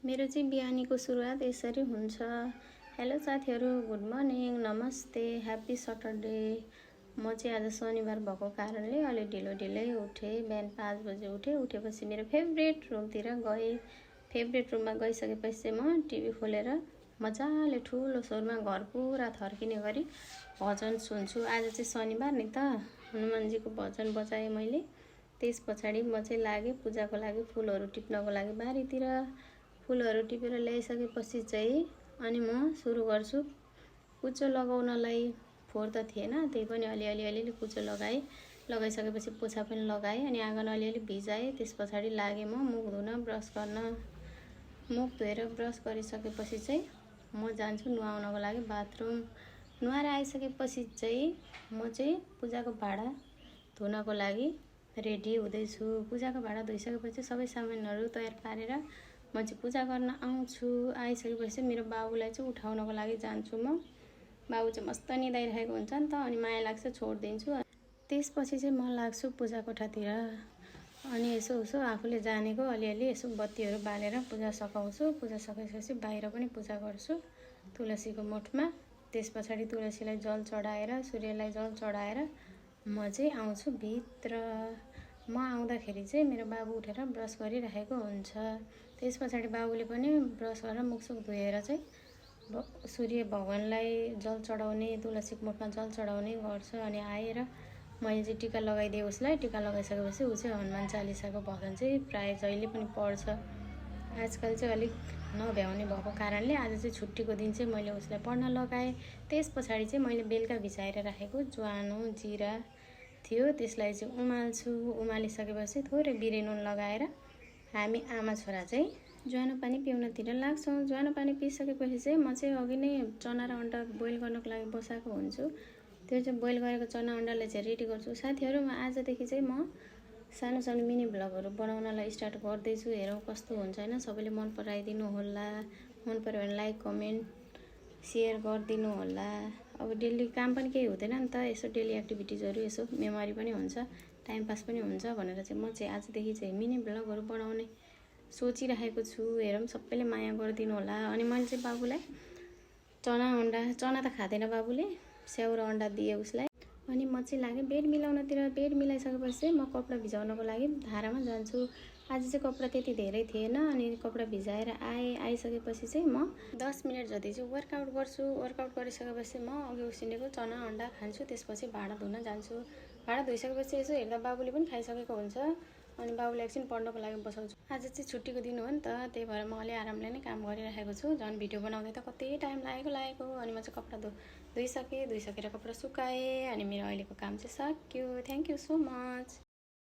मेरो चाहिँ बिहानीको सुरुवात यसरी हुन्छ। हेलो साथीहरू, गुड मर्निङ, नमस्ते, ह्याप्पी सटरडे। म चाहिँ आज शनिबार भएको कारणले अलि ढिलै उठेँ। बिहान 5 बजे उठेपछि मेरो फेभरेट रुमतिर गएँ। फेभरेट रुममा गइसकेपछि चाहिँ म टिभी खोलेर मजाले ठुलो स्वरमा घर पुरा थर्किने गरी भजन सुन्छु। आज चाहिँ शनिबार नि त, हनुमानजीको भजन बजाएँ मैले। त्यस पछाडि म चाहिँ लागेँ पूजाको लागि फुलहरू टिप्नको लागि बारीतिर। फुलहरू टिपेर ल्याइसकेपछि चाहिँ अनि म सुरु गर्छु कुचो लगाउनलाई। फोहोर त थिएन, त्यही पनि अलिअलि कुचो लगाइसकेपछि पोछा पनि लगाएँ अनि आँगन अलिअलि भिजाएँ। त्यस पछाडि लागेँ म मुख धुन, ब्रस गर्न। मुख धोएर ब्रस गरिसकेपछि चाहिँ म जान्छु नुहाउनको लागि बाथरुम। नुहाएर आइसकेपछि चाहिँ म चाहिँ पूजाको भाँडा धुनको लागि रेडी हुँदैछु। पूजाको भाँडा धोइसकेपछि सबै सामानहरू तयार पारेर म चाहिँ पूजा गर्न आउँछु। आइसकेपछि मेरो बाबुलाई चाहिँ उठाउनको लागि जान्छु म। बाबु चाहिँ मस्त निदाइरहेको हुन्छ नि त, अनि माया लाग्छ, छोडिदिन्छु। त्यसपछि चाहिँ म लाग्छु पूजा कोठातिर। अनि यसो आफूले जानेको अलिअलि यसो बत्तीहरू बालेर पूजा सघाउँछु। पूजा सकाइसकेपछि बाहिर पनि पूजा गर्छु तुलसीको मुठमा। त्यस पछाडि तुलसीलाई जल चढाएर, सूर्यलाई जल चढाएर म चाहिँ आउँछु भित्र। म आउँदाखेरि चाहिँ मेरो बाबु उठेर ब्रस गरिरहेको हुन्छ। त्यस पछाडि बाबुले पनि ब्रस गरेर मुखसुख धोएर चाहिँ सूर्य भगवानलाई जल चढाउने, तुलसीको मुठमा जल चढाउने गर्छ। अनि आएर मैले चाहिँ टिका लगाइदिएँ उसलाई। टिका लगाइसकेपछि ऊ चाहिँ हनुमान चालिसाको भजन चाहिँ प्रायः जहिले पनि पढ्छ। आजकल चाहिँ अलिक नभ्याउने भएको कारणले आज चाहिँ छुट्टीको दिन चाहिँ मैले उसलाई पढ्न लगाएँ। त्यस पछाडि चाहिँ मैले बेलुका भिजाएर राखेको ज्वानो, जिरा थियो, त्यसलाई चाहिँ उमाल्छु। उमालिसकेपछि थोरै बिरे नुन लगाएर हामी आमा छोरा चाहिँ ज्वानो पानी पिउनतिर लाग्छौँ। ज्वानो पानी पिइसकेपछि चाहिँ म चाहिँ अघि नै चना र अन्डा बोइल गर्नको लागि बसाएको हुन्छु। त्यो चाहिँ बोइल गरेको चना अन्डालाई चाहिँ रेडी गर्छु। साथीहरू, म आजदेखि चाहिँ म सानो मिनी भ्लगहरू बनाउनलाई स्टार्ट गर्दैछु। हेरौँ कस्तो हुन्छ होइन। सबैले मन पराइदिनु होला। मन पऱ्यो भने लाइक, कमेन्ट, सेयर गरिदिनु होला। अब डेली काम पनि केही हुँदैन नि त, यसो डेली एक्टिभिटिजहरू, यसो मेमोरी पनि हुन्छ, टाइम पास पनि हुन्छ भनेर चाहिँ म चाहिँ आजदेखि चाहिँ मिनी भ्लगहरू बनाउने सोचिरहेको छु। हेरौँ सबैले माया गरिदिनु होला। अनि मैले चाहिँ बाबुलाई चना त खाँदैन बाबुले, स्याउ र अन्डा दिएँ उसलाई। अनि म चाहिँ लागेँ बेड मिलाउनतिर। बेड मिलाइसकेपछि चाहिँ म कपडा भिजाउनको लागि धारामा जान्छु। आज चाहिँ कपडा त्यति धेरै थिएन, अनि कपडा भिजाएर आइसकेपछि चाहिँ म 10 मिनट जति चाहिँ वर्कआउट गर्छु। वर्कआउट गरिसकेपछि म अघि उसिनेको चना अन्डा खान्छु। त्यसपछि भाँडा धुन जान्छु। भाँडा धोइसकेपछि यसो हेर्दा बाबुले पनि खाइसकेको हुन्छ। अनि बाबुलाई एकछिन पढ्नको लागि बसाउँछु। आज चाहिँ छुट्टीको दिन हो नि त, त्यही भएर म अलि आरामले नै काम गरिरहेको छु। झन् भिडियो बनाउँदै त कति टाइम लागेको। अनि म चाहिँ कपडा धोइसकेर कपडा सुकाएँ। अनि मेरो अहिलेको काम चाहिँ सक्यो। Thank you so much.